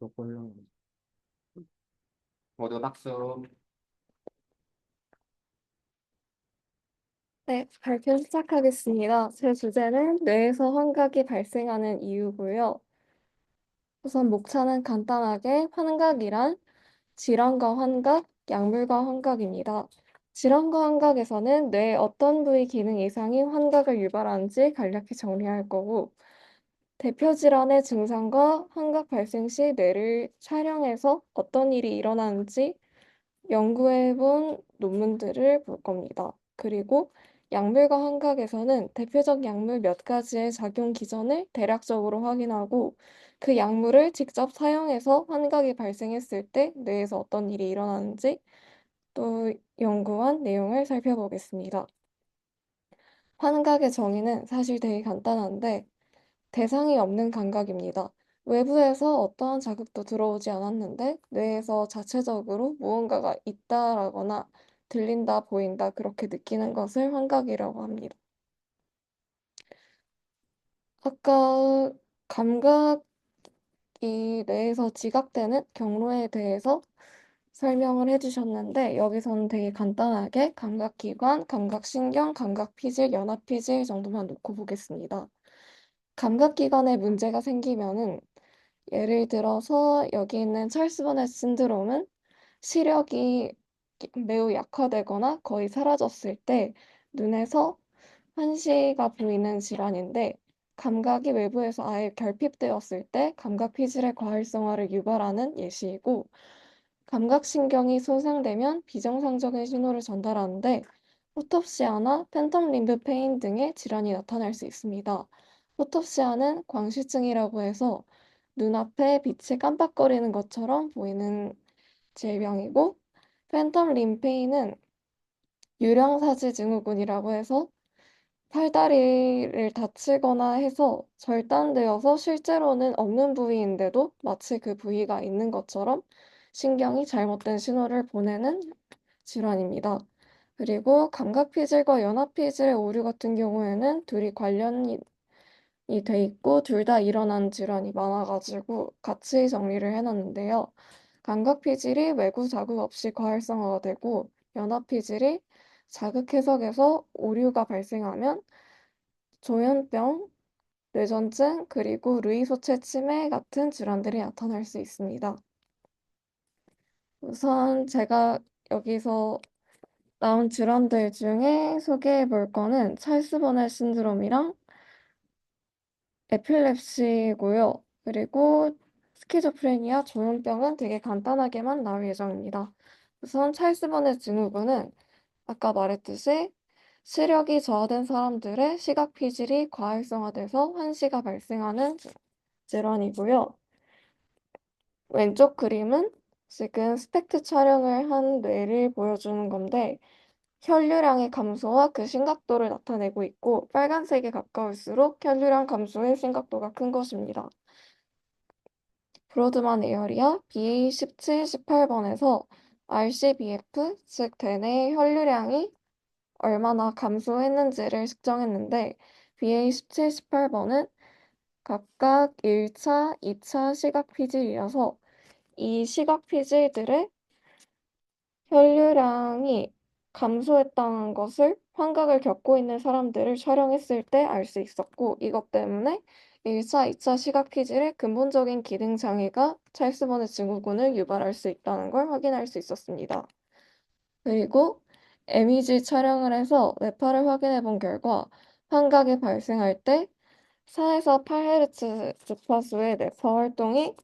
요걸로 모두 박수. 네, 발표 시작하겠습니다. 제 주제는 뇌에서 환각이 발생하는 이유고요. 우선 목차는 간단하게 환각이란 질환과 환각, 약물과 환각입니다. 질환과 환각에서는 뇌의 어떤 부위 기능 이상이 환각을 유발하는지 간략히 정리할 거고, 대표 질환의 증상과 환각 발생 시 뇌를 촬영해서 어떤 일이 일어나는지 연구해 본 논문들을 볼 겁니다. 그리고 약물과 환각에서는 대표적 약물 몇 가지의 작용 기전을 대략적으로 확인하고 그 약물을 직접 사용해서 환각이 발생했을 때 뇌에서 어떤 일이 일어나는지 또 연구한 내용을 살펴보겠습니다. 환각의 정의는 사실 되게 간단한데 대상이 없는 감각입니다. 외부에서 어떠한 자극도 들어오지 않았는데 뇌에서 자체적으로 무언가가 있다라거나 들린다, 보인다 그렇게 느끼는 것을 환각이라고 합니다. 아까 감각이 뇌에서 지각되는 경로에 대해서 설명을 해주셨는데 여기서는 되게 간단하게 감각기관, 감각신경, 감각피질, 연합피질 정도만 놓고 보겠습니다. 감각기관에 문제가 생기면은 예를 들어서 여기 있는 찰스 버넷 신드롬은 시력이 매우 약화되거나 거의 사라졌을 때 눈에서 환시가 보이는 질환인데 감각이 외부에서 아예 결핍되었을 때 감각 피질의 과활성화를 유발하는 예시이고 감각신경이 손상되면 비정상적인 신호를 전달하는데 포톱시아나 팬텀 림브 페인 등의 질환이 나타날 수 있습니다. 포톱시아는 광시증이라고 해서 눈앞에 빛이 깜빡거리는 것처럼 보이는 질병이고 팬텀 림페인은 유령사지 증후군이라고 해서 팔다리를 다치거나 해서 절단되어서 실제로는 없는 부위인데도 마치 그 부위가 있는 것처럼 신경이 잘못된 신호를 보내는 질환입니다. 그리고 감각피질과 연합피질의 오류 같은 경우에는 둘이 관련이 돼 있고 둘 다 일어난 질환이 많아가지고 같이 정리를 해놨는데요. 감각피질이 외부 자극 없이 과활성화가 되고 연합피질이 자극 해석에서 오류가 발생하면 조현병, 뇌전증, 그리고 루이소체 치매 같은 질환들이 나타날 수 있습니다. 우선 제가 여기서 나온 질환들 중에 소개해 볼 거는 찰스 버넷 신드롬이랑 에필랩시고요. 그리고 스키조프레니아, 조현병은 되게 간단하게만 나올 예정입니다. 우선 찰스 버넷 증후군은 아까 말했듯이 시력이 저하된 사람들의 시각 피질이 과활성화돼서 환시가 발생하는 질환이고요. 왼쪽 그림은 지금 스펙트 촬영을 한 뇌를 보여주는 건데 혈류량의 감소와 그 심각도를 나타내고 있고 빨간색에 가까울수록 혈류량 감소의 심각도가 큰 것입니다. 브로드만 에어리아 BA17, 18번에서 RCBF, 즉 대뇌의 혈류량이 얼마나 감소했는지를 측정했는데 BA17, 18번은 각각 1차, 2차 시각 피질이라서 이 시각 피질들의 혈류량이 감소했다는 것을 환각을 겪고 있는 사람들을 촬영했을 때 알 수 있었고 이것 때문에 1차, 2차 시각 피질의 근본적인 기능 장애가 찰스번의 증후군을 유발할 수 있다는 걸 확인할 수 있었습니다. 그리고 MEG 촬영을 해서 뇌파를 확인해 본 결과 환각이 발생할 때 4에서 8Hz 주파수의 뇌파 활동이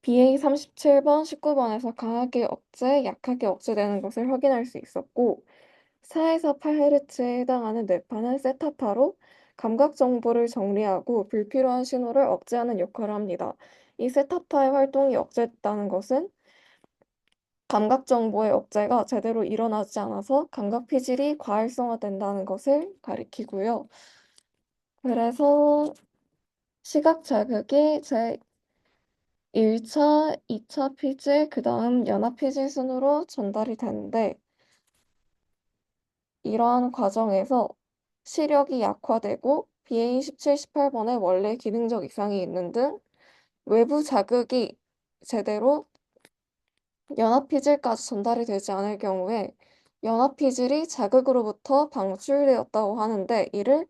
BA37번, 19번에서 강하게 억제, 약하게 억제되는 것을 확인할 수 있었고 4에서 8Hz에 해당하는 뇌파는 세타파로 감각 정보를 정리하고 불필요한 신호를 억제하는 역할을 합니다. 이 세타파의 활동이 억제됐다는 것은 감각 정보의 억제가 제대로 일어나지 않아서 감각 피질이 과활성화된다는 것을 가리키고요. 그래서 시각 자극이 제 1차, 2차 피질, 그 다음 연합 피질 순으로 전달이 되는데 이러한 과정에서 시력이 약화되고 BA17, 18번에 원래 기능적 이상이 있는 등 외부 자극이 제대로 연합피질까지 전달이 되지 않을 경우에 연합피질이 자극으로부터 방출되었다고 하는데 이를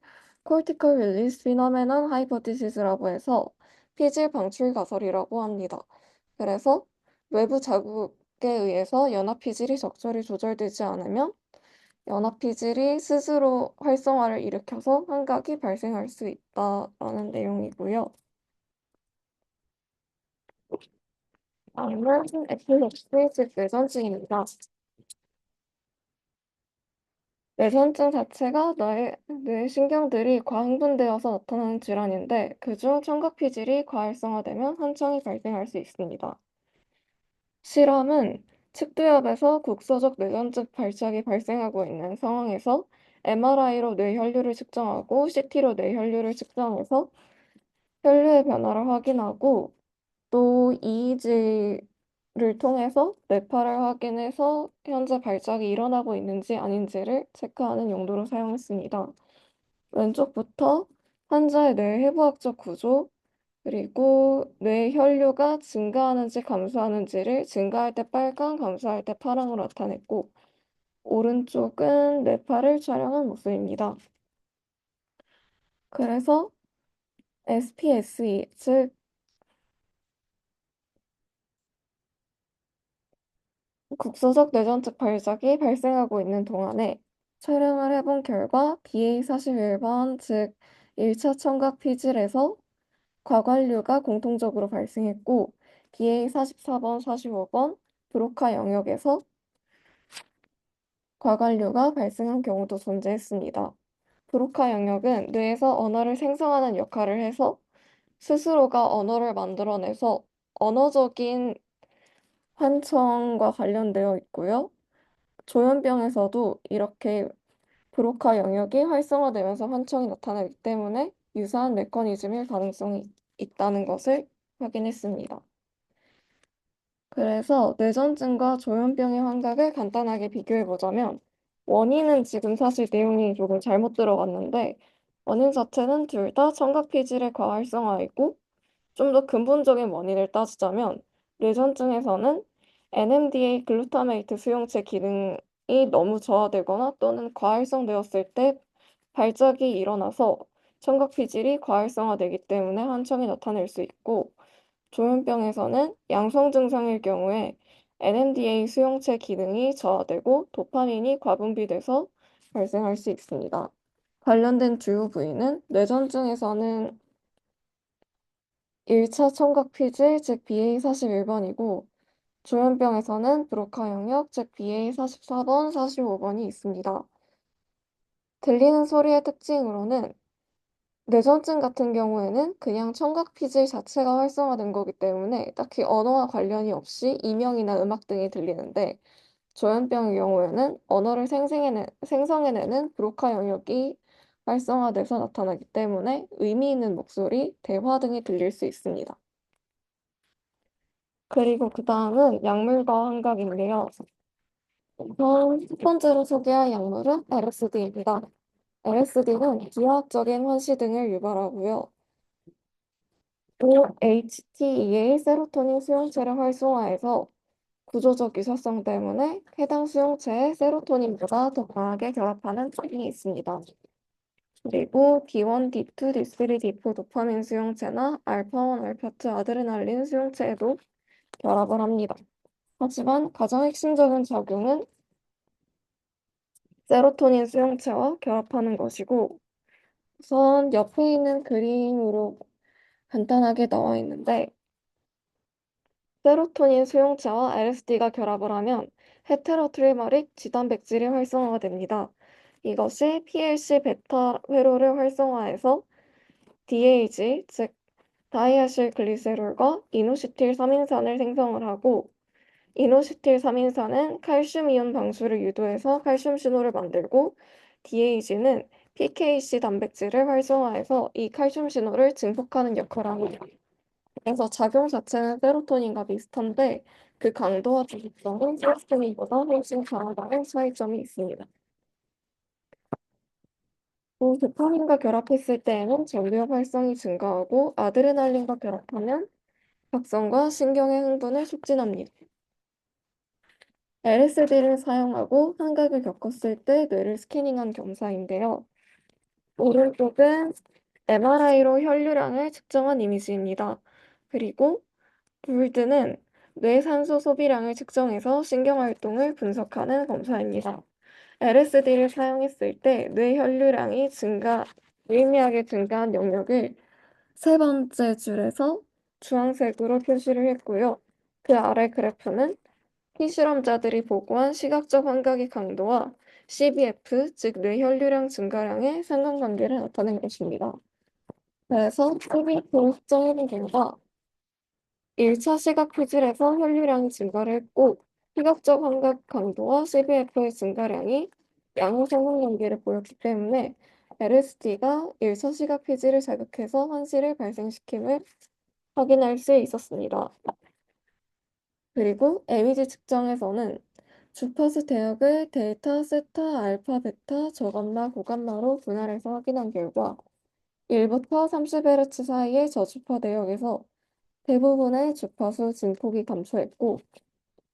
cortical release phenomenon hypothesis라고 해서 피질 방출 가설이라고 합니다. 그래서 외부 자극에 의해서 연합피질이 적절히 조절되지 않으면 연합피질이 스스로 활성화를 일으켜서 환각이 발생할 수 있다라는 내용이고요. 다음은 에필lep시 즉 뇌전증입니다. 뇌전증 자체가 뇌 신경들이 과흥분되어서 나타나는 질환인데 그중 청각피질이 과활성화되면 환청이 발생할 수 있습니다. 실험은 측두엽에서 국소적 뇌전증 발작이 발생하고 있는 상황에서 MRI로 뇌혈류를 측정하고 CT로 뇌혈류를 측정해서 혈류의 변화를 확인하고 또 EEG를 통해서 뇌파를 확인해서 현재 발작이 일어나고 있는지 아닌지를 체크하는 용도로 사용했습니다. 왼쪽부터 환자의 뇌 해부학적 구조, 그리고 뇌 혈류가 증가하는지 감소하는지를 증가할 때 빨강, 감소할 때 파랑으로 나타냈고, 오른쪽은 뇌파를 촬영한 모습입니다. 그래서 SPSE, 즉 국소적 뇌전증 발작이 발생하고 있는 동안에 촬영을 해본 결과 BA41번, 즉 1차 청각 피질에서 과관류가 공통적으로 발생했고 BA44번, 45번 브로카 영역에서 과관류가 발생한 경우도 존재했습니다. 브로카 영역은 뇌에서 언어를 생성하는 역할을 해서 스스로가 언어를 만들어내서 언어적인 환청과 관련되어 있고요. 조현병에서도 이렇게 브로카 영역이 활성화되면서 환청이 나타나기 때문에 유사한 메커니즘일 가능성이 있다는 것을 확인했습니다. 그래서 뇌전증과 조현병의 환각을 간단하게 비교해 보자면 원인은 지금 사실 내용이 조금 잘못 들어갔는데 원인 자체는 둘 다 청각피질의 과활성화이고 좀 더 근본적인 원인을 따지자면 뇌전증에서는 NMDA 글루타메이트 수용체 기능이 너무 저하되거나 또는 과활성되었을 때 발작이 일어나서 청각피질이 과활성화되기 때문에 환청이 나타낼 수 있고 조현병에서는 양성 증상일 경우에 NMDA 수용체 기능이 저하되고 도파민이 과분비돼서 발생할 수 있습니다. 관련된 주요 부위는 뇌전증에서는 1차 청각 피질, 즉 BA41번이고 조현병에서는 브로카 영역, 즉 BA44번, 45번이 있습니다. 들리는 소리의 특징으로는 뇌전증 같은 경우에는 그냥 청각 피질 자체가 활성화된 거기 때문에 딱히 언어와 관련이 없이 이명이나 음악 등이 들리는데 조현병의 경우에는 언어를 생성해내는 브로카 영역이 활성화돼서 나타나기 때문에 의미 있는 목소리, 대화 등이 들릴 수 있습니다. 그리고 그 다음은 약물과 환각인데요. 우선 첫 번째로 소개할 약물은 LSD입니다. LSD는 기하학적인 환시 등을 유발하고요. OHTE의 세로토닌 수용체를 활성화해서 구조적 유사성 때문에 해당 수용체에 세로토닌보다 더 강하게 결합하는 특징이 있습니다. 그리고 D1, D2, D3, D4 도파민 수용체나 알파1, 알파2 아드레날린 수용체에도 결합을 합니다. 하지만 가장 핵심적인 작용은 세로토닌 수용체와 결합하는 것이고 우선 옆에 있는 그림으로 간단하게 나와 있는데 세로토닌 수용체와 LSD가 결합을 하면 헤테로트리머릭 지단백질이 활성화가 됩니다. 이것이 PLC 베타 회로를 활성화해서 DAG, 즉 다이아실 글리세롤과 이노시틸 3인산을 생성을 하고 이노시틸 3인산은 칼슘 이온 방수를 유도해서 칼슘 신호를 만들고 DAG는 PKC 단백질을 활성화해서 이 칼슘 신호를 증폭하는 역할을 합니다. 그래서 작용 자체는 세로토닌과 비슷한데 그 강도와 주기성은 세로토닌보다 훨씬 강하다는 차이점이 있습니다. 또 도파민과 결합했을 때에는 전두엽 활성이 증가하고 아드레날린과 결합하면 각성과 신경의 흥분을 촉진합니다. LSD를 사용하고 환각을 겪었을 때 뇌를 스캐닝한 경사인데요. 오른쪽은 MRI로 혈류량을 측정한 이미지입니다. 그리고 볼드는 뇌 산소 소비량을 측정해서 신경활동을 분석하는 검사입니다. LSD를 사용했을 때 뇌 혈류량이 유의미하게 증가한 영역을 세 번째 줄에서 주황색으로 표시를 했고요. 그 아래 그래프는 피실험자들이 보고한 시각적 환각의 강도와 CBF, 즉 뇌혈류량 증가량의 상관관계를 나타낸 것입니다. 그래서 CBF를 측정해본 결과 1차 시각 표질에서 혈류량이 증가를 했고 시각적 환각 강도와 CBF의 증가량이 양호 상관관계를 보였기 때문에 LSD가 1차 시각 표질을 자극해서 환시를 발생시킴을 확인할 수 있었습니다. 그리고 에미지 측정에서는 주파수 대역을 델타, 세타, 알파, 베타, 저감마, 고감마로 분할해서 확인한 결과 1부터 30Hz 사이의 저주파 대역에서 대부분의 주파수 증폭이 감소했고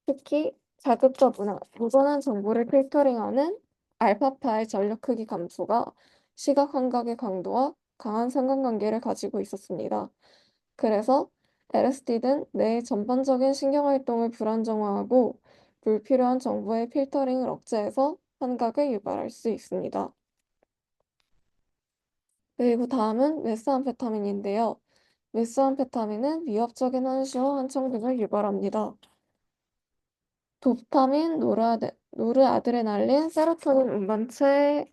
특히 자극과 무관한 정보를 필터링하는 알파파의 전력 크기 감소가 시각 환각의 강도와 강한 상관관계를 가지고 있었습니다. 그래서 LSD는 뇌의 전반적인 신경활동을 불안정화하고 불필요한 정보의 필터링을 억제해서 환각을 유발할 수 있습니다. 그리고 다음은 메스암페타민인데요. 메스암페타민은 위협적인 한시와 한청 등을 유발합니다. 도파민, 노르아드레날린, 세로토닌 운반체,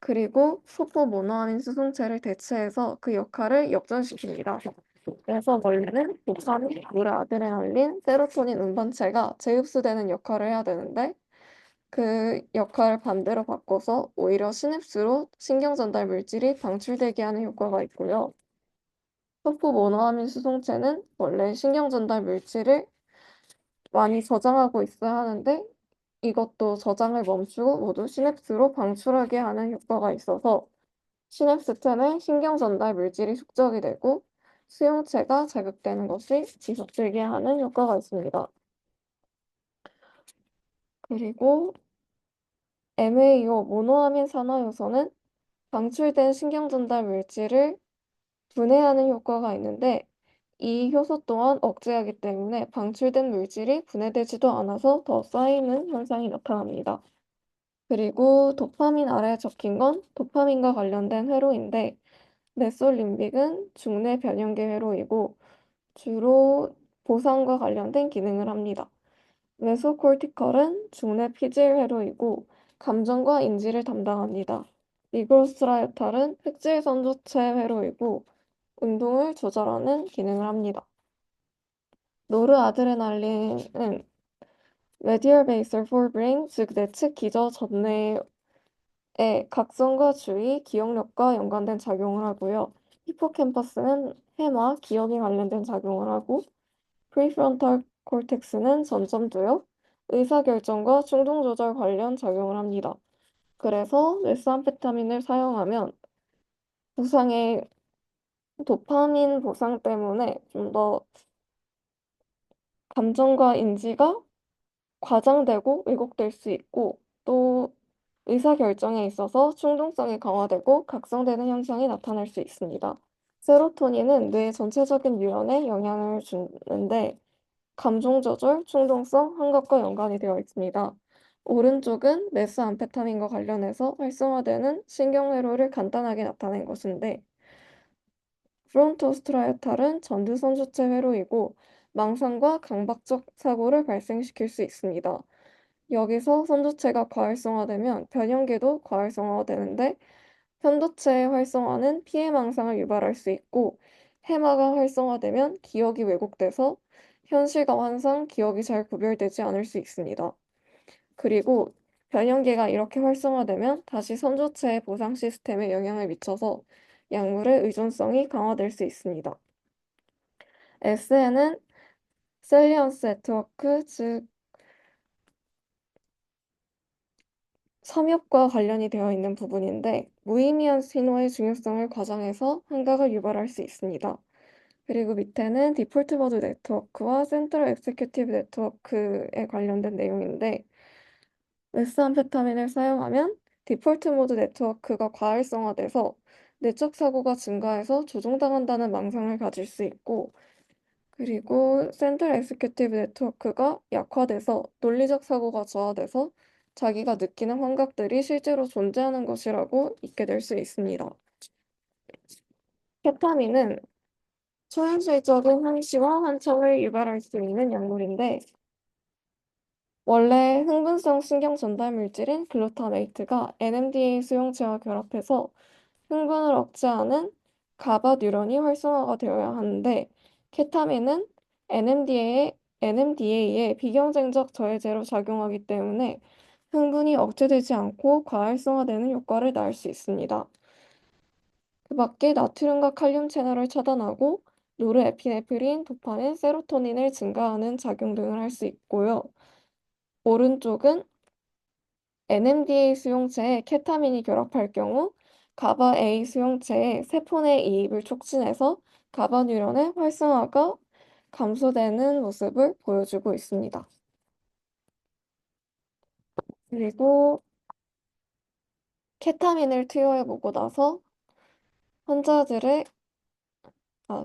그리고 소포모노아민 수송체를 대체해서 그 역할을 역전시킵니다. 그래서 원래는 도파민, 노르아드레날린, 세로토닌 운반체가 재흡수되는 역할을 해야 되는데 그 역할을 반대로 바꿔서 오히려 시냅스로 신경 전달 물질이 방출되게 하는 효과가 있고요. 소포모노아민 수송체는 원래 신경 전달 물질을 많이 저장하고 있어야 하는데 이것도 저장을 멈추고 모두 시냅스로 방출하게 하는 효과가 있어서 시냅스 내 신경 전달 물질이 축적이 되고 수용체가 자극되는 것이 지속되게 하는 효과가 있습니다. 그리고 MAO 모노아민 산화효소는 방출된 신경 전달 물질을 분해하는 효과가 있는데 이 효소 또한 억제하기 때문에 방출된 물질이 분해되지도 않아서 더 쌓이는 현상이 나타납니다. 그리고 도파민 아래에 적힌 건 도파민과 관련된 회로인데 메솔림빅은 중뇌 변형계 회로이고 주로 보상과 관련된 기능을 합니다. 메소코르티컬은 중뇌 피질 회로이고 감정과 인지를 담당합니다. 니그로스트라이탈은 흑질 선조체 회로이고 운동을 조절하는 기능을 합니다. 노르아드레날린은 medial basal forebrain, 즉 내측 기저 전뇌 각성과 주의, 기억력과 연관된 작용을 하고요. 히포캠퍼스는 해마, 기억에 관련된 작용을 하고 프리프론탈 콜텍스는 전점두역, 의사결정과 충동조절 관련 작용을 합니다. 그래서 메스암페타민을 사용하면 보상의 도파민 보상 때문에 좀 더 감정과 인지가 과장되고 왜곡될 수 있고 또 의사결정에 있어서 충동성이 강화되고 각성되는 현상이 나타날 수 있습니다. 세로토닌은 뇌 전체적인 유연에 영향을 주는데 감정 조절, 충동성, 환각과 연관이 되어 있습니다. 오른쪽은 메스암페타민과 관련해서 활성화되는 신경회로를 간단하게 나타낸 것인데 프론토스트라이탈은 전두선주체 회로이고 망상과 강박적 사고를 발생시킬 수 있습니다. 여기서 선두체가 과활성화되면 변형계도 과활성화되는데 편도체의 활성화는 피해망상을 유발할 수 있고 해마가 활성화되면 기억이 왜곡돼서 현실과 환상, 기억이 잘 구별되지 않을 수 있습니다. 그리고 변형계가 이렇게 활성화되면 다시 선조체의 보상 시스템에 영향을 미쳐서 약물의 의존성이 강화될 수 있습니다. SN은 셀리언스 네트워크, 즉 삼엽과 관련이 되어 있는 부분인데 무의미한 신호의 중요성을 과장해서 환각을 유발할 수 있습니다. 그리고 밑에는 디폴트 모드 네트워크와 센트럴 엑세큐티브 네트워크에 관련된 내용인데, 메스암페타민을 사용하면 디폴트 모드 네트워크가 과활성화돼서 내적 사고가 증가해서 조종당한다는 망상을 가질 수 있고, 그리고 센트럴 엑스큐티브 네트워크가 약화돼서 논리적 사고가 저하돼서 자기가 느끼는 환각들이 실제로 존재하는 것이라고 잊게 될 수 있습니다. 케타민은 초현실적인 환시와 환청을 유발할 수 있는 약물인데, 원래 흥분성 신경 전달 물질인 글루타메이트가 NMDA 수용체와 결합해서 흥분을 억제하는 가바 뉴런이 활성화가 되어야 하는데, 케타민은 NMDA의 비경쟁적 저해제로 작용하기 때문에 흥분이 억제되지 않고 과활성화되는 효과를 낳을 수 있습니다. 그 밖에 나트륨과 칼륨 채널을 차단하고 노르에피네프린, 도파민, 세로토닌을 증가하는 작용 등을 할 수 있고요. 오른쪽은 NMDA 수용체에 케타민이 결합할 경우 가바 A 수용체에 세포내 이입을 촉진해서 가바 뉴런의 활성화가 감소되는 모습을 보여주고 있습니다. 그리고 케타민을 투여해보고 나서 환자들의,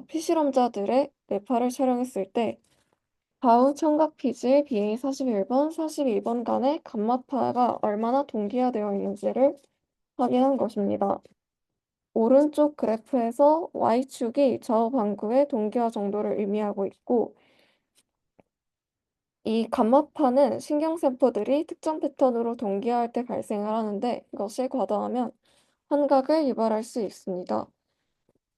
피실험자들의 뇌파를 촬영했을 때 좌우 청각 피질 BA41번, 42번 간의 감마파가 얼마나 동기화되어 있는지를 확인한 것입니다. 오른쪽 그래프에서 Y축이 좌우 방구의 동기화 정도를 의미하고 있고, 이 감마파는 신경세포들이 특정 패턴으로 동기화할 때 발생을 하는데, 이것이 과다하면 환각을 유발할 수 있습니다.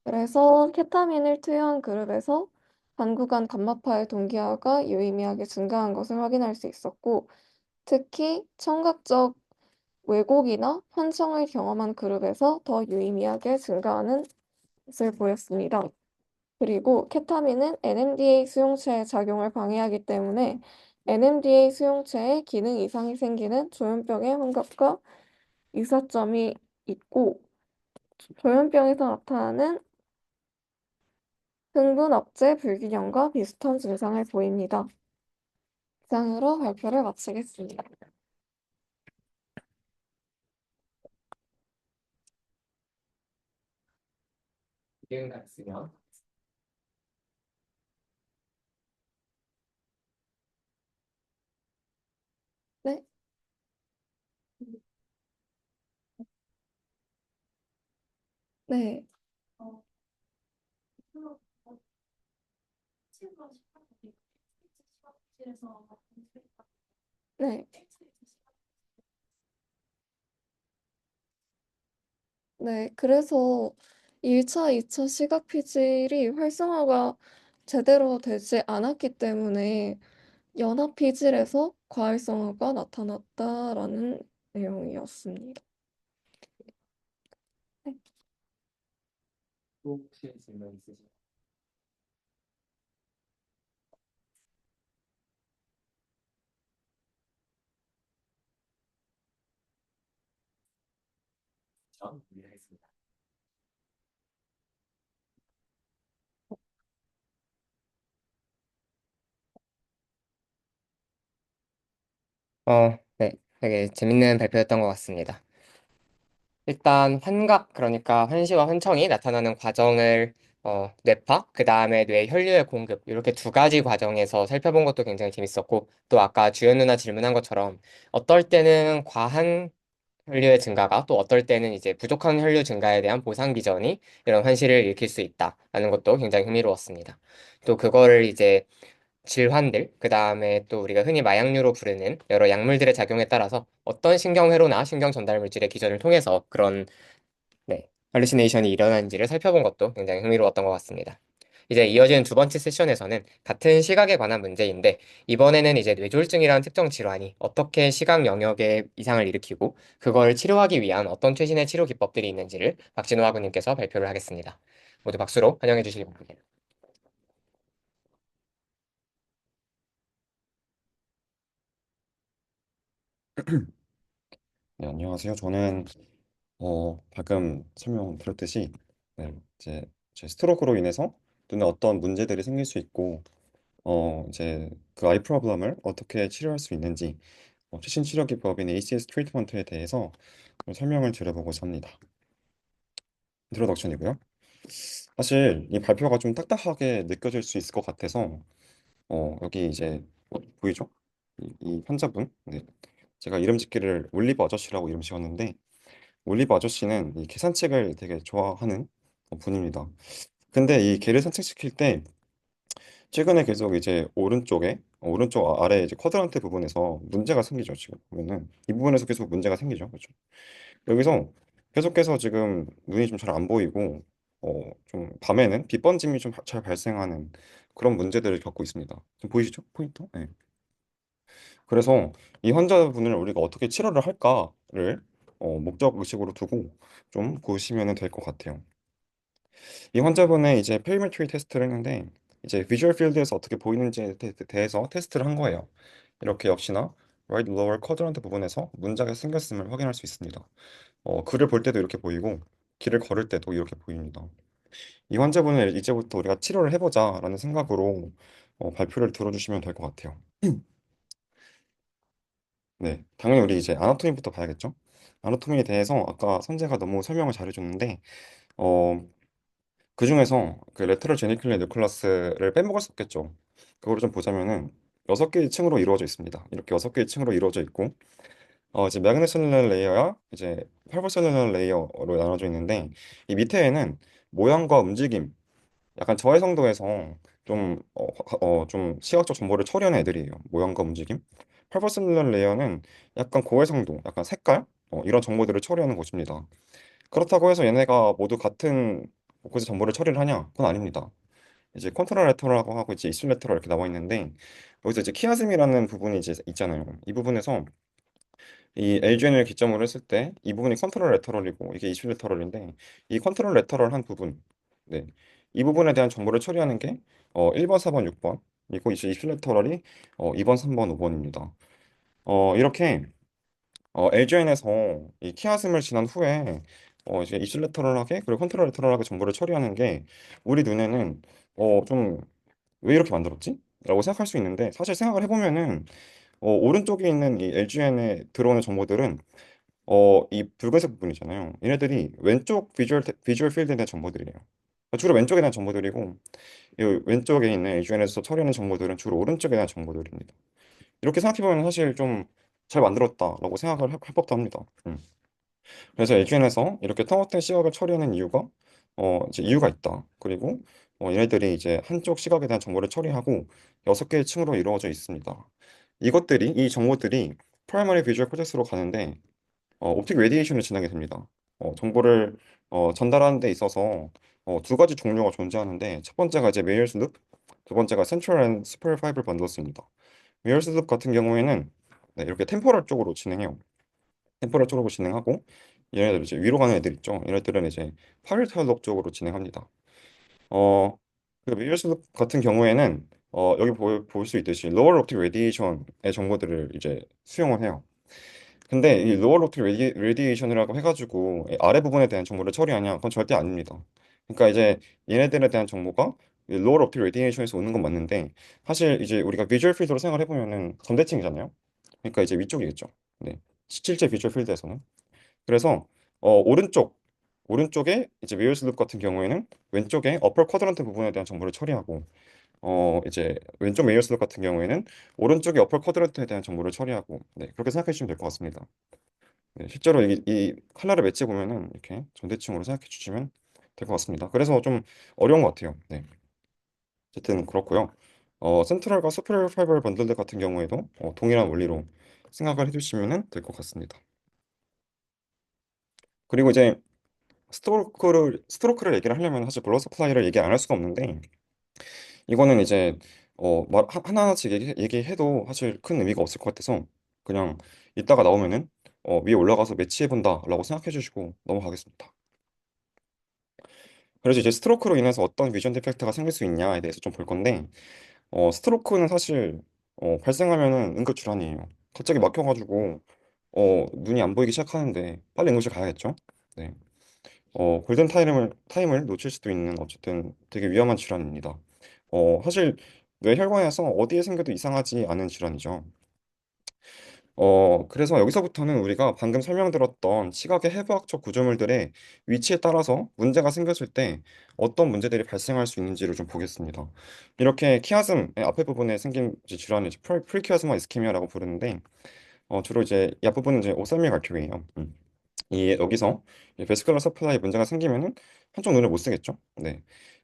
그래서 케타민을 투여한 그룹에서 단구간 감마파의 동기화가 유의미하게 증가한 것을 확인할 수 있었고, 특히 청각적 왜곡이나 환청을 경험한 그룹에서 더 유의미하게 증가하는 것을 보였습니다. 그리고 케타민은 NMDA 수용체의 작용을 방해하기 때문에 NMDA 수용체에 기능 이상이 생기는 조현병의 환각과 유사점이 있고, 조현병에서 나타나는 흥분 억제 불균형과 비슷한 증상을 보입니다. 이상으로 발표를 마치겠습니다. 이응 같으면 네, 네, 네, 네. 그래서 1차, 2차 시각 피질이 활성화가 제대로 되지 않았기 때문에 연합 피질에서 과활성화가 나타났다라는 내용이었습니다. 네. 또 혹시 질문 있으신가요? 전 준비하겠습니다. 네. 되게 재밌는 발표였던 것 같습니다. 일단 환각, 그러니까 환시와 환청이 나타나는 과정을 뇌파, 그 다음에 뇌 혈류의 공급 이렇게 두 가지 과정에서 살펴본 것도 굉장히 재밌었고 또 아까 주연 누나 질문한 것처럼 어떨 때는 과한 혈류의 증가가 또 어떨 때는 이제 부족한 혈류 증가에 대한 보상 비전이 이런 환시를 일으킬 수 있다라는 것도 굉장히 흥미로웠습니다. 또 그거를 이제 질환들, 그 다음에 또 우리가 흔히 마약류로 부르는 여러 약물들의 작용에 따라서 어떤 신경회로나 신경 전달 물질의 기전을 통해서 그런 할루시네이션이 일어나는지를 살펴본 것도 굉장히 흥미로웠던 것 같습니다. 이제 이어지는 두 번째 세션에서는 같은 시각에 관한 문제인데 이번에는 이제 뇌졸중이라는 특정 질환이 어떻게 시각 영역에 이상을 일으키고 그걸 치료하기 위한 어떤 최신의 치료 기법들이 있는지를 박진호 학우님께서 발표를 하겠습니다. 모두 박수로 환영해 주시기 바랍니다. 네, 안녕하세요. 저는 방금 설명드렸듯이 네, 이제 제 스트로크로 인해서 눈에 어떤 문제들이 생길 수 있고 이제 그 아이 프로블럼을 어떻게 치료할 수 있는지 최신 치료 기법인 ACS 트리트먼트에 대해서 좀 설명을 드려보고자 합니다. 인트로덕션이고요. 사실 이 발표가 좀 딱딱하게 느껴질 수 있을 것 같아서 여기 이제 보이죠? 이 환자분, 네. 제가 이름 짓기를 올리버 아저씨라고 이름 지었는데 올리버 아저씨는 이 계산책을 되게 좋아하는 분입니다. 근데 이 개를 산책시킬 때 최근에 계속 이제 오른쪽 아래 이제 쿼드란트 부분에서 문제가 생기죠. 지금 보면은 이 부분에서 계속 문제가 생기죠. 그렇죠? 여기서 계속해서 지금 눈이 좀 잘 안 보이고 좀 밤에는 빛 번짐이 좀 잘 발생하는 그런 문제들을 겪고 있습니다. 지금 보이시죠? 포인터? 네. 그래서 이 환자분을 우리가 어떻게 치료를 할까를 목적 의식으로 두고 좀 보시면 될 것 같아요. 이 환자분의 이제 페리메트리 테스트를 했는데 이제 비주얼 필드에서 어떻게 보이는지에 대해서 테스트를 한 거예요. 이렇게 역시나 right lower quadrant 부분에서 문제가 생겼음을 확인할 수 있습니다. 글을 볼 때도 이렇게 보이고 길을 걸을 때도 이렇게 보입니다. 이 환자분을 이제부터 우리가 치료를 해보자라는 생각으로 발표를 들어주시면 될 것 같아요. 네, 당연히 우리 이제 아나토미부터 봐야겠죠? 아나토미에 대해서 아까 선재가 너무 설명을 잘해줬는데 어, 그 중에서 그 레터럴 제니클레 뉴클라스를 빼먹을 수 없겠죠. 그거를 좀 보자면은 6개의 층으로 이루어져 있습니다. 이렇게 6개의 층으로 이루어져 있고 이제 매그네셀룰러 레이어와 이제 팔보셀룰러 레이어로 나눠져 있는데 이 밑에에는 모양과 움직임, 약간 저해성도에서 좀 시각적 정보를 처리하는 애들이에요. 모양과 움직임. 팔보셀룰러 레이어는 약간 고해성도, 약간 색깔 이런 정보들을 처리하는 곳입니다. 그렇다고 해서 얘네가 모두 같은 곳에 정보를 처리를 하냐? 그건 아닙니다. 이제 컨트롤 레터럴하고 하고 이제 이슐 레터럴 이렇게 나와 있는데 여기서 이제 키아즘이라는 부분이 이제 있잖아요. 이 부분에서 이 LGN을 기점으로 했을 때 이 부분이 컨트롤 레터럴이고 이게 이슐 레터럴인데 이 컨트롤 레터럴 한 부분, 네, 이 부분에 대한 정보를 처리하는 게 1번, 4번, 6번 그리고 이제 이슐 레터럴이 2번, 3번, 5번입니다. 이렇게 LGN에서 이 키아즘을 지난 후에 이제 이슐 레터럴하게 그리고 컨트롤 레터럴하게 정보를 처리하는 게 우리 눈에는 좀 왜 이렇게 만들었지? 라고 생각할 수 있는데 사실 생각을 해보면은 오른쪽에 있는 이 LGN에 들어오는 정보들은 이 붉은색 부분이잖아요. 얘네들이 왼쪽 비주얼 필드에 대한 정보들이에요. 주로 왼쪽에 대한 정보들이고 이 왼쪽에 있는 LGN에서 처리하는 정보들은 주로 오른쪽에 대한 정보들입니다. 이렇게 생각해보면 사실 좀 잘 만들었다라고 생각을 할 법도 합니다. 그래서 LGN에서 이렇게 텅어텐 시각을 처리하는 이유가 이제 이유가 있다. 그리고 얘네들이 이제 한쪽 시각에 대한 정보를 처리하고 6개의 층으로 이루어져 있습니다. 이 정보들이 프라이머리 비주얼 코텍스로 가는데 옵틱 레디에이션을 지나게 됩니다. 정보를 전달하는 데 있어서 두 가지 종류가 존재하는데 첫 번째가 이제 메이얼스 룹, 두 번째가 센트럴 앤 스퍼럴 파이블 번들스입니다. 메이얼스 룹 같은 경우에는 네, 이렇게 템포럴 쪽으로 진행해요. 템포럴 쪽으로 진행하고 얘네들 이제 위로 가는 애들 있죠. 얘네들은 이제 파리탈록 쪽으로 진행합니다. 어, 그 메이얼스 룹 같은 경우에는 여기 볼 수 있듯이 로어 옵틱 레디에이션의 정보들을 이제 수용을 해요. 근데 이 로어 로트 레디에이션이라고 해가지고 이 아래 부분에 대한 정보를 처리하냐? 그건 절대 아닙니다. 그러니까 이제 얘네들에 대한 정보가 로어 로트 레디에이션에서 오는 건 맞는데 사실 이제 우리가 비주얼 필드로 생각을 해보면은 점대칭이잖아요. 그러니까 이제 위쪽이겠죠. 네. 실제 비주얼 필드에서는. 그래서 오른쪽에 이제 메이얼스 룹 같은 경우에는 왼쪽에 어퍼 쿼드런트 부분에 대한 정보를 처리하고 이제 왼쪽 메이얼스 룹 같은 경우에는 오른쪽에 어퍼 쿼드런트에 대한 정보를 처리하고 네, 그렇게 생각해 주시면 될 것 같습니다. 네, 실제로 이 칼라를 매치 보면은 이렇게 전대칭으로 생각해 주시면 될 것 같습니다. 그래서 좀 어려운 것 같아요. 네, 어쨌든 그렇고요. 센트럴과 스페셜 파이벌 번들들 같은 경우에도 동일한 원리로 생각을 해주시면 될 것 같습니다. 그리고 이제 스트로크를 얘기를 하려면 사실 블러 서플라이를 얘기 안 할 수가 없는데 이거는 이제 하나하나씩 얘기해도 사실 큰 의미가 없을 것 같아서 그냥 이따가 나오면은 위에 올라가서 매치해 본다라고 생각해 주시고 넘어가겠습니다. 그래서 이제 스트로크로 인해서 어떤 비전 디펙트가 생길 수 있냐에 대해서 좀 볼 건데 스트로크는 사실 발생하면은 응급질환이에요. 갑자기 막혀가지고 눈이 안 보이기 시작하는데 빨리 응급실 가야겠죠? 네. 골든 타임을 놓칠 수도 있는 어쨌든 되게 위험한 질환입니다. 사실 뇌혈관에서 어디에 생겨도 이상하지 않은 질환이죠. 그래서 여기서부터는 우리가 방금 설명드렸던 시각의 해부학적 구조물들의 위치에 따라서 문제가 생겼을 때 어떤 문제들이 발생할 수 있는지를 좀 보겠습니다. 이렇게 키아즘의 앞에 부분에 생긴 이제 질환을 이제 프리키아즈마 이스케미아라고 부르는데, 주로 이제 이 앞부분은 이제 옵살믹 알테리예요. 이 여기서 베스큘러 서플라이 문제가 생기면은 한쪽 눈을 못 쓰겠죠. 네.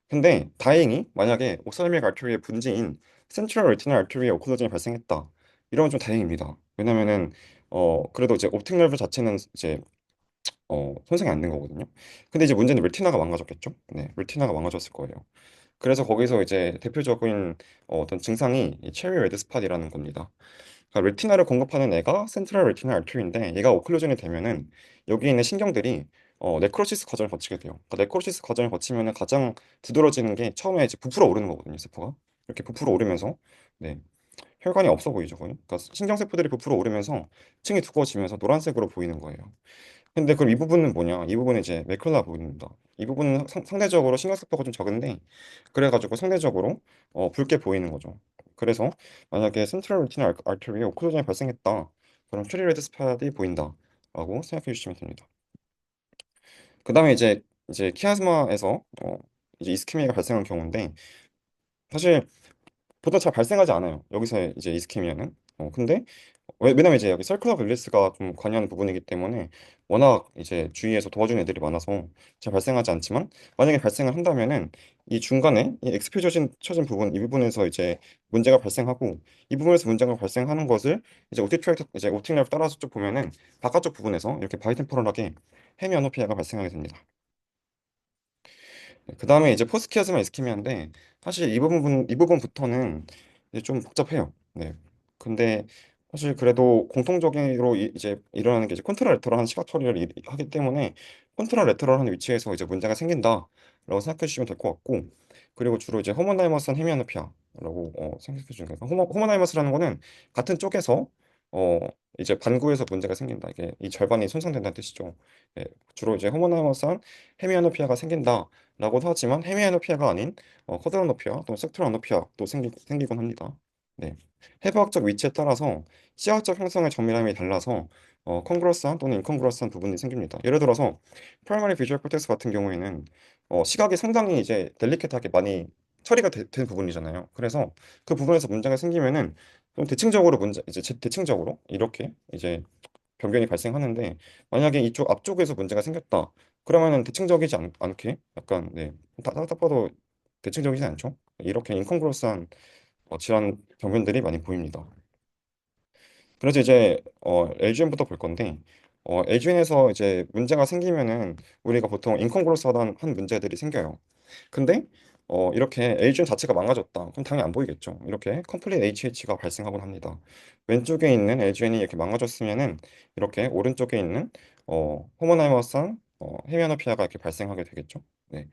근데 다행히 만약에 옥살미क 알테리의 분지인 센트럴 레티널 알테리에 오클루전이 발생했다. 이러면 좀 다행입니다. 왜냐면은 그래도 이제 옵틱 nerve 자체는 이제 손상이 안 된 거거든요. 근데 이제 문제는 레티나가 망가졌겠죠. 네, 레티나가 망가졌을 거예요. 그래서 거기서 이제 대표적인 어떤 증상이 이 체리 레드 스팟이라는 겁니다. 그러니까 레티나를 공급하는 애가 센트럴 레티나 알투리인데 얘가 오클루전이 되면은 여기 있는 신경들이 네크로시스 과정을 거치게 돼요. 그러니까 네크로시스 과정을 거치면은 가장 두드러지는 게 처음에 이제 부풀어 오르는 거거든요, 세포가. 이렇게 부풀어 오르면서 네, 혈관이 없어 보이죠, 거의. 그러니까 신경세포들이 부풀어 오르면서 층이 두꺼워지면서 노란색으로 보이는 거예요. 근데 그럼 이 부분은 뭐냐? 이 부분은 이제 매큘라 부분입니다. 이 부분은 상대적으로 신경세포가 좀 적은데 그래가지고 상대적으로 붉게 보이는 거죠. 그래서 만약에 센트럴 리티나 알테리에 오클루전이 발생했다. 그럼 트리레드 스팟이 보인다라고 생각해 주시면 됩니다. 그 다음에 이제 키아스마에서 이제 이스케미아가 발생한 경우인데 사실 보통 잘 발생하지 않아요. 여기서 이제 이스케미아는. 근데 왜냐면 이제 여기 설클럽 릴리스가 좀 관여하는 부분이기 때문에 워낙 이제 주위에서 도와주는 애들이 많아서 잘 발생하지 않지만 만약에 발생을 한다면은 이 중간에 이 엑스표 쳐진 부분 이 부분에서 이제 문제가 발생하고 이 부분에서 문제가 발생하는 것을 이제 오틱 트랙 이제 오틱 nerve 따라서 쭉 보면은 바깥쪽 부분에서 이렇게 바이템포럴하게 헤미아노피아가 발생하게 됩니다. 그 다음에 이제 포스키아즈마 이스케미아인데 사실 이 부분부터는 이제 좀 복잡해요. 네. 근데 사실 그래도 공통적으로 이제 일어나는 게 이제 콘트라 레터럴한 시각 처리를 하기 때문에 콘트라 레터럴한 위치에서 이제 문제가 생긴다라고 생각해 주시면 될 것 같고 그리고 주로 이제 호모다이머스한 헤미아노피아라고 생각해 주시면 돼요. 호모다이머스라는 거는 같은 쪽에서 어 이제 반구에서 문제가 생긴다. 이게 이 절반이 손상된다는 뜻이죠. 네, 주로 이제 호모다이머스한 헤미아노피아가 생긴다. 라고도 하지만 헤미아노피아가 아닌 쿼드라노피아 또는 섹트라노피아도 생기곤 합니다. 네. 해부학적 위치에 따라서 시야적 형성의 정밀함이 달라서 컨그러스한 또는 인컨그러스한 부분이 생깁니다. 예를 들어서 프라이머리 비주얼 코텍스 같은 경우에는 시각이 상당히 이제 델리케트하게 많이 처리가 된 부분이잖아요. 그래서 그 부분에서 문제가 생기면은 좀 대칭적으로 이제 대칭적으로 이렇게 이제 변경이 발생하는데 만약에 이쪽 앞쪽에서 문제가 생겼다. 그러면은 대칭적이지 않게 약간 네. 딱 봐도 대칭적이지 않죠. 이렇게 인컨그루스한 질환 병변들이 많이 보입니다. 그래서 이제 LGN부터 볼 건데 LGN에서 이제 문제가 생기면은 우리가 보통 인컨그루스한 한 문제들이 생겨요. 근데 이렇게 LGN 자체가 망가졌다. 그럼 당연히 안 보이겠죠. 이렇게 컴플릿 HH가 발생하곤 합니다. 왼쪽에 있는 LGN이 이렇게 망가졌으면은 이렇게 오른쪽에 있는 호모나이머스한 헤미아노피아가 이렇게 발생하게 되겠죠. 네.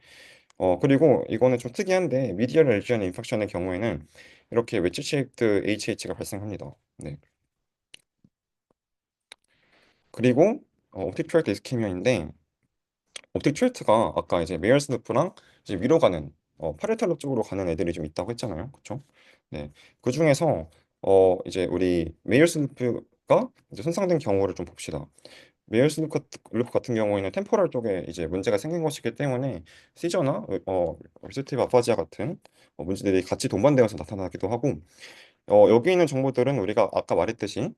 그리고 이거는 좀 특이한데 미디얼 LGN 인펙션의 경우에는 이렇게 웨지 쉐입드 HH가 발생합니다. 네. 그리고 옵틱 트랙트 이스케미아인데 옵틱 트랙트가 아까 이제 메이얼스 루프랑 이제 위로 가는 파레탈로 쪽으로 가는 애들이 좀 있다고 했잖아요. 그렇죠? 네. 그 중에서 이제 우리 메이얼스 루프가 이제 손상된 경우를 좀 봅시다. 메이얼스 루프 같은 경우에는 템포럴 쪽에 이제 문제가 생긴 것이기 때문에 시저나 리세티브 아파지아 같은 문제들이 같이 동반되어서 나타나기도 하고 여기 있는 정보들은 우리가 아까 말했듯이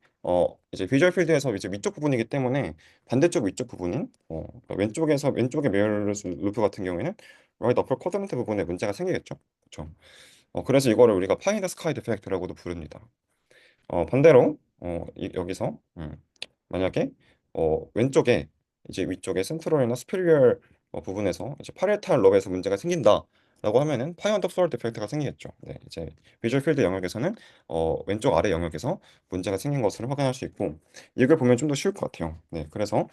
이제 비주얼 필드에서 이제 위쪽 부분이기 때문에 반대쪽 위쪽 부분인 그러니까 왼쪽의 메이얼스 루프 같은 경우에는 라이트 어퍼 쿼드런트 부분에 문제가 생기겠죠. 그렇죠. 그래서 이거를 우리가 파이더 스카이 디펙트라고도 부릅니다. 반대로 여기서 만약에 왼쪽에 이제 위쪽에 센트럴이나 스페리얼 부분에서 이제 파레탈 럽에서 문제가 생긴다라고 하면은 파이언더 플로어 디펙트가 생기겠죠. 네, 이제 비주얼 필드 영역에서는 왼쪽 아래 영역에서 문제가 생긴 것을 확인할 수 있고 이걸 보면 좀 더 쉬울 것 같아요. 네, 그래서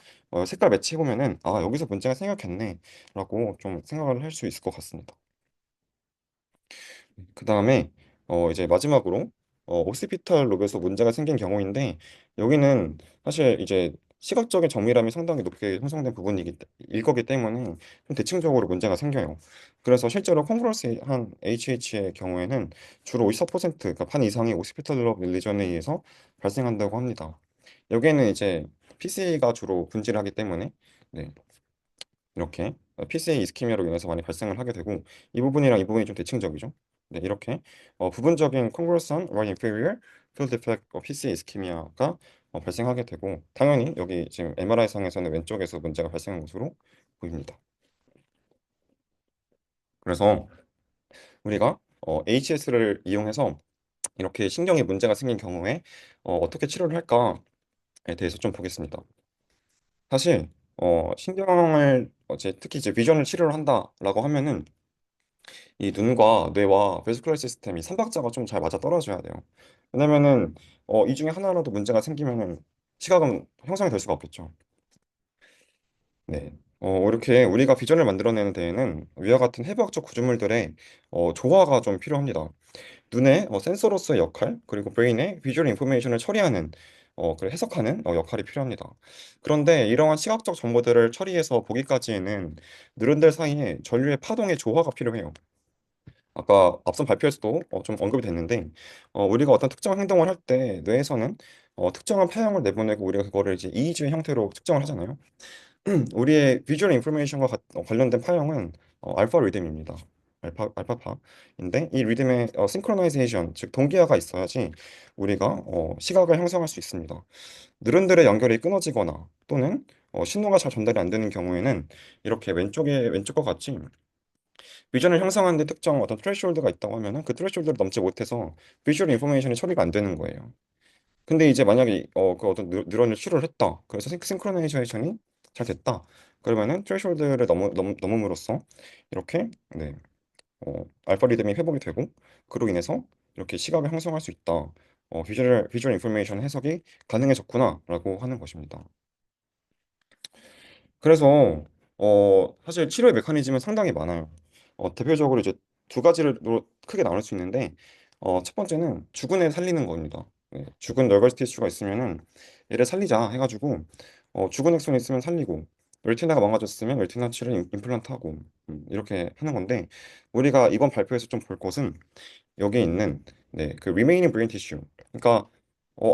색깔 매치해 보면은 아 여기서 문제가 생겼겠네라고 좀 생각을 할 수 있을 것 같습니다. 그 다음에 이제 마지막으로 오시피탈 롭에서 문제가 생긴 경우인데 여기는 사실 이제 시각적인 정밀함이 상당히 높게 형성된 부분이기 일 거기 때문에 좀 대칭적으로 문제가 생겨요. 그래서 실제로 콩그러스한 HH의 경우에는 주로 54%, 그러니까 반 이상이 오시피털 릴리전에 의해서 발생한다고 합니다. 여기에는 이제 PCA가 주로 분질하기 때문에 네, 이렇게 PCA 이스케미아로 인해서 많이 발생을 하게 되고 이 부분이랑 이 부분이 좀 대칭적이죠. 네, 이렇게 부분적인 convolution right inferior field defect PCA 이스케미아가 발생하게 되고 당연히 여기 지금 MRI 상에서는 왼쪽에서 문제가 발생한 것으로 보입니다. 그래서 우리가 HS를 이용해서 이렇게 신경에 문제가 생긴 경우에 어떻게 치료를 할까에 대해서 좀 보겠습니다. 사실 신경을 특히 이제 비전을 치료를 한다라고 하면은 이 눈과 뇌와 베스큘러 시스템이 삼박자가 좀 잘 맞아 떨어져야 돼요. 왜냐면은 이 중에 하나라도 문제가 생기면은 시각은 형성이 될 수가 없겠죠. 네. 이렇게 우리가 비전을 만들어내는 데에는 위와 같은 해부학적 구조물들의 조화가 좀 필요합니다. 눈의 센서로서의 역할, 그리고 브레인의 비주얼 인포메이션을 처리하는, 해석하는 역할이 필요합니다. 그런데 이러한 시각적 정보들을 처리해서 보기까지에는 느른들 사이에 전류의 파동의 조화가 필요해요. 아까 앞선 발표에서도 좀 언급이 됐는데 우리가 어떤 특정 행동을 할 때 뇌에서는 특정한 파형을 내보내고 우리가 그거를 이제 이의지의 형태로 측정을 하잖아요. 우리의 비주얼 인포메이션과 관련된 파형은 알파 리듬입니다. 알파파인데 이 리듬의 싱크로나이제이션 즉 동기화가 있어야지 우리가 시각을 형성할 수 있습니다. 느른들의 연결이 끊어지거나 또는 신호가 잘 전달이 안 되는 경우에는 이렇게 왼쪽과 같이 비전을 형성하는 데 특정 어떤 트레시홀드가 있다고 하면은 그 트레시홀드를 넘지 못해서 비주얼 인포메이션이 처리가 안 되는 거예요. 근데 이제 만약에 그 어떤 뉴런을 치료를 했다. 그래서 싱크로나이제이션이 잘 됐다. 그러면은 트레시홀드를 넘음으로써 이렇게 네, 알파 리듬이 회복이 되고 그로 인해서 이렇게 시각을 형성할 수 있다. 비주얼 인포메이션 해석이 가능해졌구나라고 하는 것입니다. 그래서 사실 치료의 메커니즘은 상당히 많아요. 대표적으로 이제 두 가지로 크게 나눌 수 있는데 첫 번째는 죽은 애 살리는 겁니다. 네, 죽은 널버스 티슈가 있으면은 얘를 살리자 해가지고 죽은 액손이 있으면 살리고 레티나가 망가졌으면 레티나 치를 임플란트하고 이렇게 하는 건데 우리가 이번 발표에서 좀 볼 것은 여기에 있는 네, 그 remaining brain tissue. 그러니까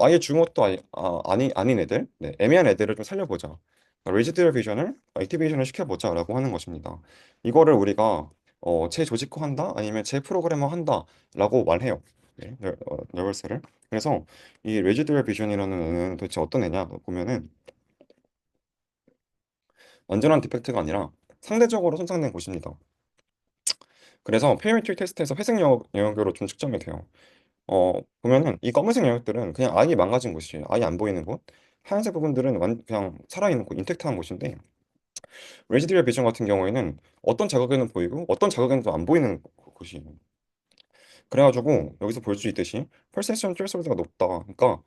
아예 죽은 것도 아닌 애들, 네, 애매한 애들을 좀 살려보자. 레지듀얼 비전을 액티베이션을 시켜보자라고 하는 것입니다. 이거를 우리가 재조직화한다 아니면 재프로그래머 한다라고 말해요. 네, nervous를. 그래서 이 레지듀얼 비전이라는 애는 도대체 어떤 애냐 보면은 완전한 디펙트가 아니라 상대적으로 손상된 곳입니다. 그래서 페리메트릭 테스트에서 회색 영역으로 좀 측정이 돼요. 보면은 이 검은색 영역들은 그냥 아예 망가진 곳이에요. 아예 안 보이는 곳. 하얀색 부분들은 그냥 살아있는 곳, 인텍트한 곳인데 레지듀얼 비전 같은 경우에는 어떤 자극에는 보이고 어떤 자극에는 또 안 보이는 곳이에요. 그래가지고 여기서 볼 수 있듯이 퍼셉션 트레스홀드가 높다. 그러니까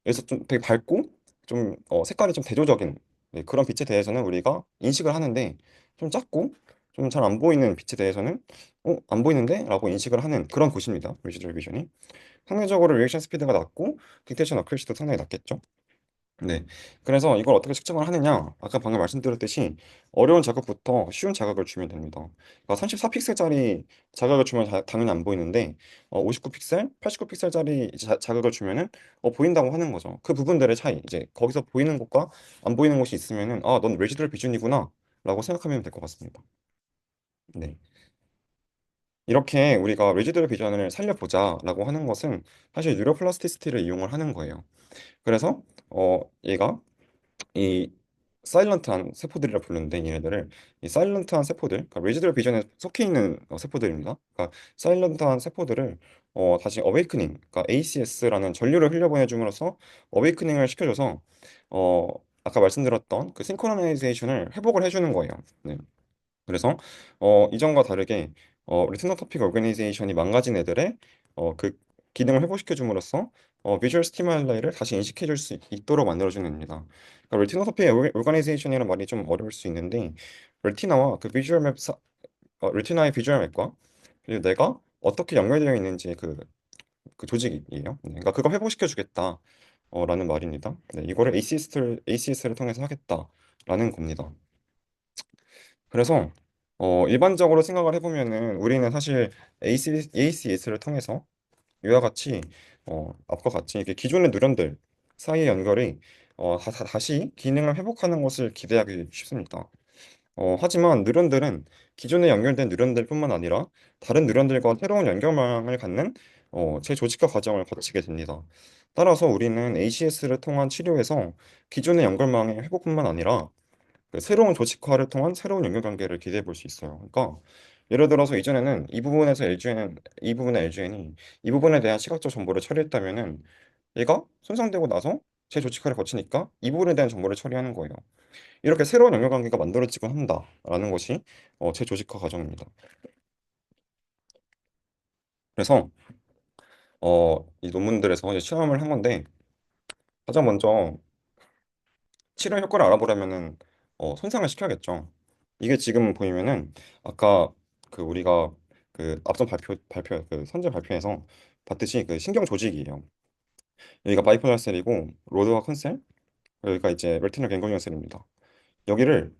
여기서 좀 되게 밝고 좀 색깔이 좀 대조적인 네, 그런 빛에 대해서는 우리가 인식을 하는데 좀 작고 좀 잘 안 보이는 빛에 대해서는 안 보이는데? 라고 인식을 하는 그런 곳입니다. 레지듀얼 비전이. 상대적으로 리액션 스피드가 낮고 딕테이션 어큐레시도 상당히 낮겠죠. 네. 그래서 이걸 어떻게 측정을 하느냐? 아까 방금 말씀드렸듯이 어려운 자극부터 쉬운 자극을 주면 됩니다. 그러니까 34픽셀짜리 자극을 주면 당연히 안 보이는데 59픽셀, 89픽셀짜리 자극을 주면은 보인다고 하는 거죠. 그 부분들의 차이. 이제 거기서 보이는 곳과 안 보이는 곳이 있으면은 넌 레지드럴 비준이구나 라고 생각하면 될 것 같습니다. 네. 이렇게 우리가 레지드럴 비전을 살려보자라고 하는 것은 사실 뉴로플라스티시티를 이용을 하는 거예요. 그래서 얘가 이 사일런트한 세포들이라 부르는데 얘네들을 이 사일런트한 세포들, 그러니까 레지드럴 비전에 속해 있는 세포들입니다. 그러니까 사일런트한 세포들을 다시 어웨이크닝, 그러니까 ACS라는 전류를 흘려보내줌으로써 어웨이크닝을 시켜줘서 아까 말씀드렸던 그 싱크로나이제이션을 회복을 해주는 거예요. 네. 그래서 이전과 다르게 리티노토픽 오르가니제이션이 망가진 애들의 그 기능을 회복시켜 줌으로써 비주얼 스티뮬라이를 다시 인식해 줄 수 있도록 만들어 주는 겁니다. 그러니까 리티노토픽 오르가니제이션이라는 말이 좀 어려울 수 있는데 레티나와 그 비주얼 맵 레티나의 비주얼 맵과 그리고 내가 어떻게 연결되어 있는지 그 조직이에요. 그러니까 그거 회복시켜 주겠다. 라는 말입니다. 네, 이거를 ACS를 통해서 하겠다라는 겁니다. 그래서 일반적으로 생각을 해보면은 우리는 사실 ACS를 통해서 이와 같이 앞과 같이 이렇게 기존의 누런들 사이의 연결이 다시 기능을 회복하는 것을 기대하기 쉽습니다. 하지만 뉴런들은 기존에 연결된 뉴런들뿐만 아니라 다른 뉴런들과 새로운 연결망을 갖는 재조직화 과정을 거치게 됩니다. 따라서 우리는 ACS를 통한 치료에서 기존의 연결망의 회복뿐만 아니라 그 새로운 조직화를 통한 새로운 연결관계를 기대해 볼 수 있어요. 그러니까 예를 들어서 이전에는 이 부분의 LGN이 이 부분에 대한 시각적 정보를 처리했다면은 얘가 손상되고 나서 재조직화를 거치니까 이 부분에 대한 정보를 처리하는 거예요. 이렇게 새로운 연결관계가 만들어지곤 한다라는 것이 재조직화 과정입니다. 그래서 이 논문들에서 이제 실험을 한 건데 가장 먼저 치료 효과를 알아보려면은 손상을 시켜야겠죠. 이게 지금 보이면은 아까 그 우리가 그 앞선 발표 그 선제 발표에서 봤듯이 그 신경 조직이에요. 여기가 바이포lar 셀이고 로드와 컨셀 여기가 이제 레티널 갱글리온 셀입니다. 여기를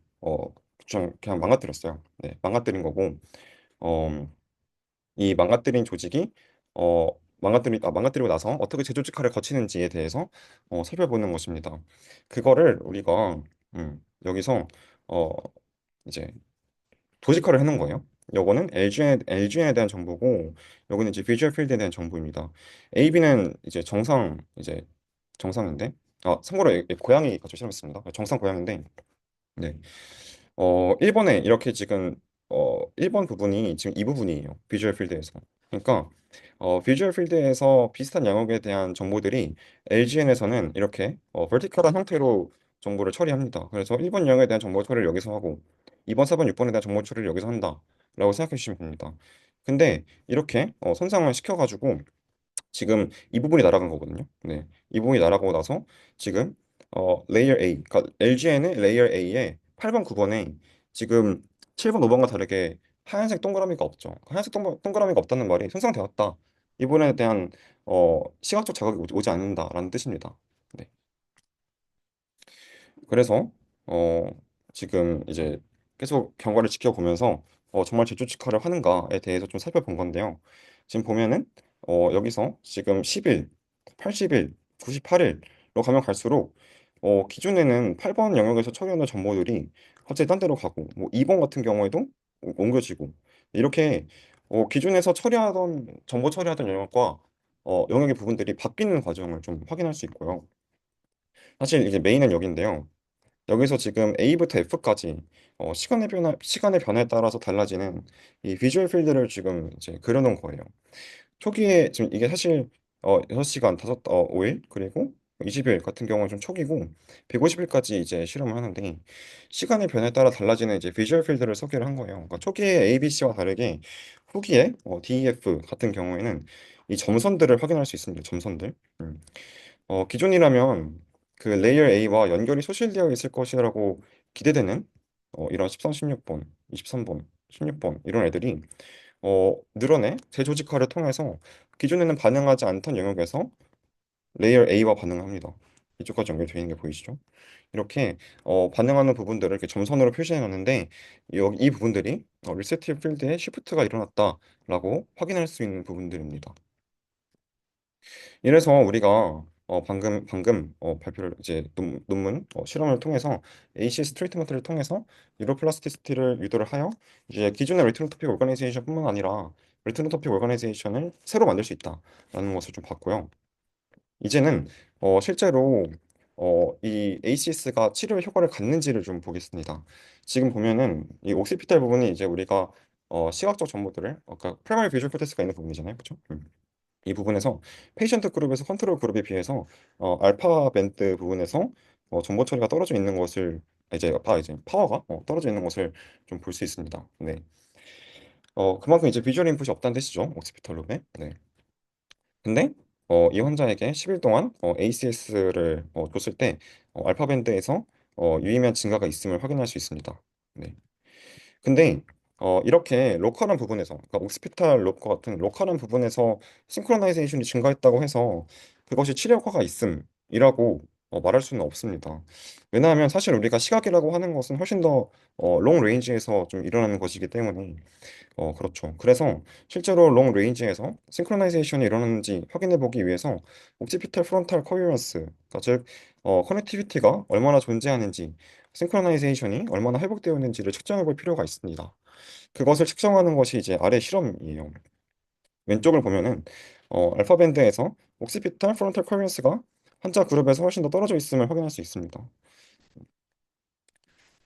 그냥 망가뜨렸어요. 네, 망가뜨린 거고 어, 이 망가뜨린 조직이 망가뜨리고 나서 어떻게 재조직화를 거치는지에 대해서 살펴보는 것입니다. 그거를 우리가 여기서 어, 이제 조직화를 해놓은 거예요. 요거는 LGN에 대한 정보고 요거는 이제 비주얼 필드에 대한 정보입니다. AB는 이제 정상인데 참고로 고양이 가지고 실험했습니다. 정상 고양인데 네. 1번에 이렇게 지금 1번 부분이 지금 이 부분이에요. 비주얼 필드에서. 그러니까 비주얼 필드에서 비슷한 영역에 대한 정보들이 LGN에서는 이렇게 vertical한 형태로 정보를 처리합니다. 그래서 1번 영역에 대한 정보 처리를 여기서 하고 2번, 4번, 6번에 대한 정보 처리를 여기서 한다라고 생각해 주시면 됩니다. 근데 이렇게 손상을 시켜가지고 지금 이 부분이 날아간 거거든요. 네, 이 부분이 날아가고 나서 지금 레이어 A, 그러니까 LGN의 레이어 A에 8번, 9번에 지금 7번, 5번과 다르게 하얀색 동그라미가 없죠. 하얀색 동그라미가 없다는 말이 손상되었다. 이 부분에 대한 시각적 자극이 오지 않는다라는 뜻입니다. 네. 그래서 어, 지금 이제 계속 경과를 지켜보면서 정말 재조직화를 하는가에 대해서 좀 살펴본 건데요. 지금 보면은 여기서 지금 10일, 80일, 98일로 가면 갈수록 기존에는 8번 영역에서 처리하는 정보들이 갑자기 딴 데로 가고 뭐 2번 같은 경우에도 옮겨지고 이렇게 기존에서 정보 처리하던 영역과 영역의 부분들이 바뀌는 과정을 좀 확인할 수 있고요. 사실 이제 메인은 여기인데요. 여기서 지금 A부터 F까지 시간의 변화에 따라서 달라지는 이 비주얼 필드를 지금 이제 그려놓은 거예요. 초기에 지금 이게 사실 6시간 5일 그리고 20일 같은 경우는 좀 초기고 150일까지 이제 실험을 하는데 시간의 변화에 따라 달라지는 이제 비주얼 필드를 소개를 한 거예요. 그러니까 초기에 ABC와 다르게 후기에 DEF 같은 경우에는 이 점선들을 확인할 수 있습니다. 점선들. 기존이라면 그 레이어 A와 연결이 소실되어 있을 것이라고 기대되는 이런 13, 16번, 23번, 16번 이런 애들이 늘어내 재조직화를 통해서 기존에는 반응하지 않던 영역에서 레이어 A와 반응합니다. 이쪽까지 연결되어 있는 게 보이시죠? 이렇게 반응하는 부분들을 이렇게 점선으로 표시해 놨는데 이 부분들이 리세티브 필드에 시프트가 일어났다라고 확인할 수 있는 부분들입니다. 이래서 우리가 방금 발표를 이제 논문 실험을 통해서 ACS 트리트먼트를 통해서 뉴로플라스티시티를 유도를 하여 이제 기존의 리트로 토픽 오가니제이션뿐만 아니라 리트로 토픽 오가니제이션을 새로 만들 수 있다라는 것을 좀 봤고요. 이제는 실제로 이 ACS가 치료에 효과를 갖는지를 좀 보겠습니다. 지금 보면은 이 옥시피탈 부분이 이제 우리가 시각적 정보들을 아까 프라이머리 비주얼 코텍스가 있는 부분이잖아요, 그렇죠? 이 부분에서 페이션트 그룹에서 컨트롤 그룹에 비해서 알파 밴드 부분에서 정보 처리가 떨어져 있는 것을 이제 파워가 떨어져 있는 것을 좀 볼 수 있습니다. 네. 그만큼 이제 비주얼 인풋이 없다는 뜻이죠. 옥시피탈 롭에. 네. 근데 이 환자에게 10일 동안 ACS를 줬을 때 알파 밴드에서 유의미한 증가가 있음을 확인할 수 있습니다. 네. 근데 이렇게 로컬한 부분에서 그러니까 옥시피탈 롭과 같은 로컬한 부분에서 싱크로나이제이션이 증가했다고 해서 그것이 치료 효과가 있음 이라고 말할 수는 없습니다. 왜냐하면 사실 우리가 시각이라고 하는 것은 훨씬 더 롱 레인지에서 좀 일어나는 것이기 때문에 그렇죠. 그래서 실제로 롱 레인지에서 싱크로나이제이션이 일어나는지 확인해 보기 위해서 옥시피탈 프론탈 코헤런스, 그러니까 즉 커넥티비티가 얼마나 존재하는지, 싱크로나이제이션이 얼마나 회복되어 있는지를 측정해 볼 필요가 있습니다. 그것을 측정하는 것이 이제 아래 실험이에요. 왼쪽을 보면은 알파 밴드에서 옥시피탈 프론탈 코헤런스가 환자 그룹에서 훨씬 더 떨어져 있음을 확인할 수 있습니다.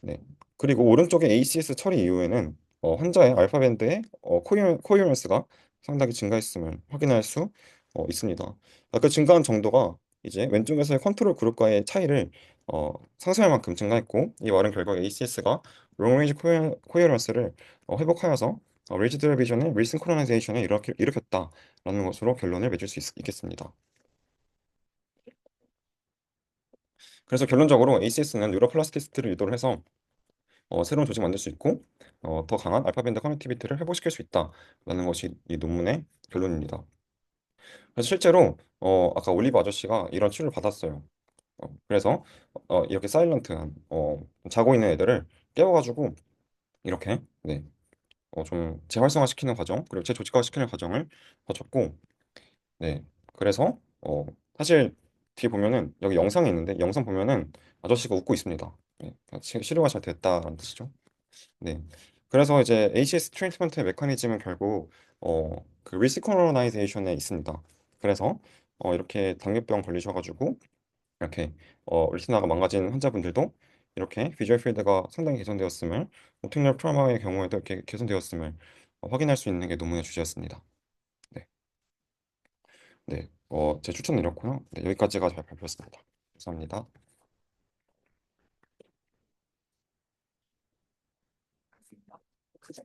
네. 그리고 오른쪽의 ACS 처리 이후에는 환자의 알파 밴드의 코헤런스가 상당히 증가했음을 확인할 수 있습니다. 그 증가한 정도가 이제 왼쪽에서의 컨트롤 그룹과의 차이를 상쇄할 만큼 증가했고, 이 말은 결국 ACS가 롱레인지 코헤런스를 회복하여서 리지드 비전의 리싱크로나이제이션을 일으켰다라는 것으로 결론을 맺을 수 있겠습니다. 그래서 결론적으로 ACS는 뉴로플라스티시티를 유도를 해서 새로운 조직 만들 수 있고 더 강한 알파밴드 커넥티비티를 회복시킬 수 있다라는 것이 이 논문의 결론입니다. 그래서 실제로 아까 올리브 아저씨가 이런 치료를 받았어요. 그래서 이렇게 사일런트한 자고 있는 애들을 깨워가지고 이렇게 네, 좀 재활성화시키는 과정 그리고 재조직화시키는 과정을 거쳤고 네, 그래서 사실 뒤에 보면은 여기 영상이 있는데 영상 보면은 아저씨가 웃고 있습니다. 네, 치료가 잘 됐다는 뜻이죠. 네. 그래서 이제 ACS 트리트먼트의 메커니즘은 결국 그 리스코노나이제이션에 있습니다. 그래서 이렇게 당뇨병 걸리셔가지고 이렇게 리티나가 망가진 환자분들도 이렇게 비주얼 필드가 상당히 개선되었음을, 오토뇰 트라우마의 경우에도 이렇게 개선되었음을 확인할 수 있는 게 논문의 주제였습니다. 네, 네, 제 추천은 이렇고요. 네, 여기까지가 잘 발표였습니다. 감사합니다.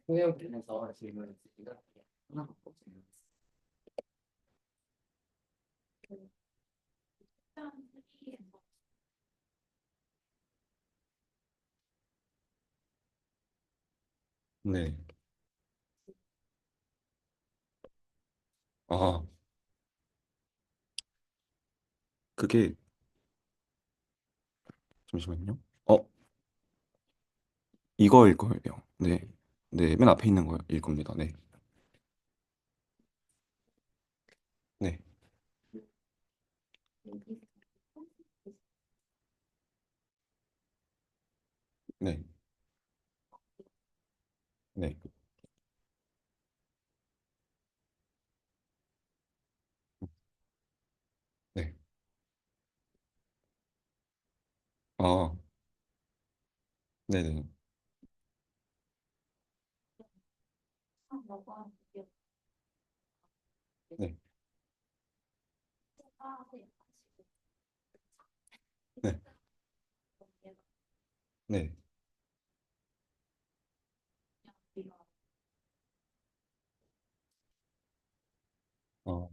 후회에서 질문을 드리면 하나 갖고 질문. 네. 아, 그게 잠시만요. 이거일 거예요. 네. 네, 맨 앞에 있는 거일 겁니다. 네. 네. 네. 네. 네. 아, 네네. 네. 네. 네. 어,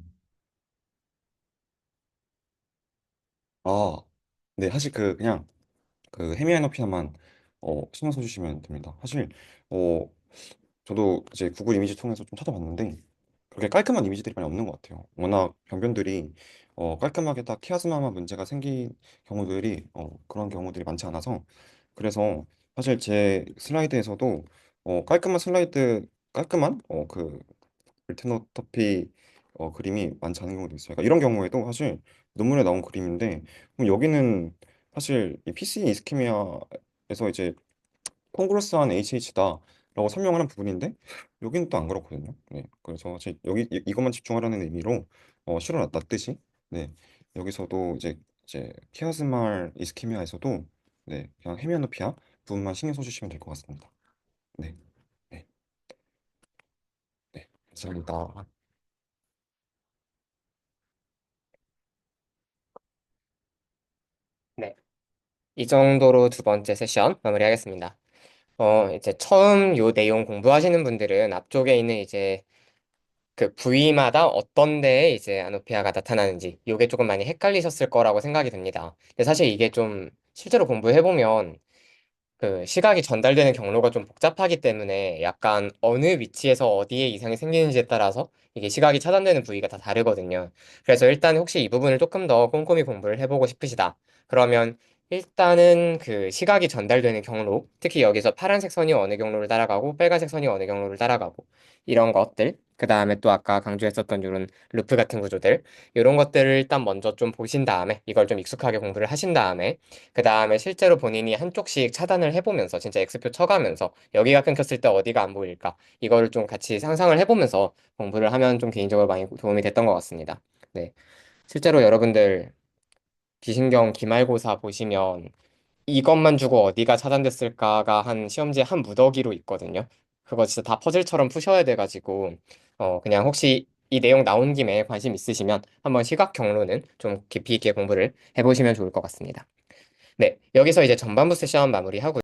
아, 네. 사실 그냥 그 헤미아노피아만 신경 써주시면 됩니다. 사실 어, 저도 이제 구글 이미지 통해서 좀 찾아봤는데 그렇게 깔끔한 이미지들이 많이 없는 것 같아요. 워낙 병변들이 깔끔하게 딱 키아스마만 문제가 생긴 경우들이 그런 경우들이 많지 않아서 그래서 사실 제 슬라이드에서도 깔끔한 그 레티노토피 그림이 많지 않은 경우도 있어요. 그러니까 이런 경우에도 사실 논문에 나온 그림인데 그럼 여기는 사실 이 PC 이스케미아에서 이제 콩그루스한 HH다라고 설명하는 부분인데 여기는 또 안 그렇거든요. 네, 그래서 여기 이것만 집중하라는 의미로 실어 놨듯이 네, 여기서도 이제 키아스말 이스케미아에서도 네, 그냥 헤미안오피아 부분만 신경 써주시면 될 것 같습니다. 네, 네, 네, 감사합니다. 네. 이 정도로 두 번째 세션 마무리하겠습니다. 이제 처음 요 내용 공부하시는 분들은 앞쪽에 있는 이제 그 부위마다 어떤 데에 이제 아노피아가 나타나는지 요게 조금 많이 헷갈리셨을 거라고 생각이 듭니다. 근데 사실 이게 좀 실제로 공부해보면 그 시각이 전달되는 경로가 좀 복잡하기 때문에 약간 어느 위치에서 어디에 이상이 생기는지에 따라서 이게 시각이 차단되는 부위가 다 다르거든요. 그래서 일단 혹시 이 부분을 조금 더 꼼꼼히 공부를 해보고 싶으시다. 그러면 일단은 그 시각이 전달되는 경로, 특히 여기서 파란색 선이 어느 경로를 따라가고 빨간색 선이 어느 경로를 따라가고 이런 것들, 그 다음에 또 아까 강조했었던 이런 루프 같은 구조들, 이런 것들을 일단 먼저 좀 보신 다음에 이걸 좀 익숙하게 공부를 하신 다음에 그 다음에 실제로 본인이 한쪽씩 차단을 해보면서 진짜 X표 쳐가면서 여기가 끊겼을 때 어디가 안 보일까 이거를 좀 같이 상상을 해보면서 공부를 하면 좀 개인적으로 많이 도움이 됐던 것 같습니다. 네. 실제로 여러분들 비신경 기말고사 보시면 이것만 주고 어디가 차단됐을까가 한 시험지에 한 무더기로 있거든요. 그거 진짜 다 퍼즐처럼 푸셔야 돼가지고 그냥 혹시 이 내용 나온 김에 관심 있으시면 한번 시각 경로는 좀 깊이 있게 공부를 해보시면 좋을 것 같습니다. 네, 여기서 이제 전반부 세션 마무리하고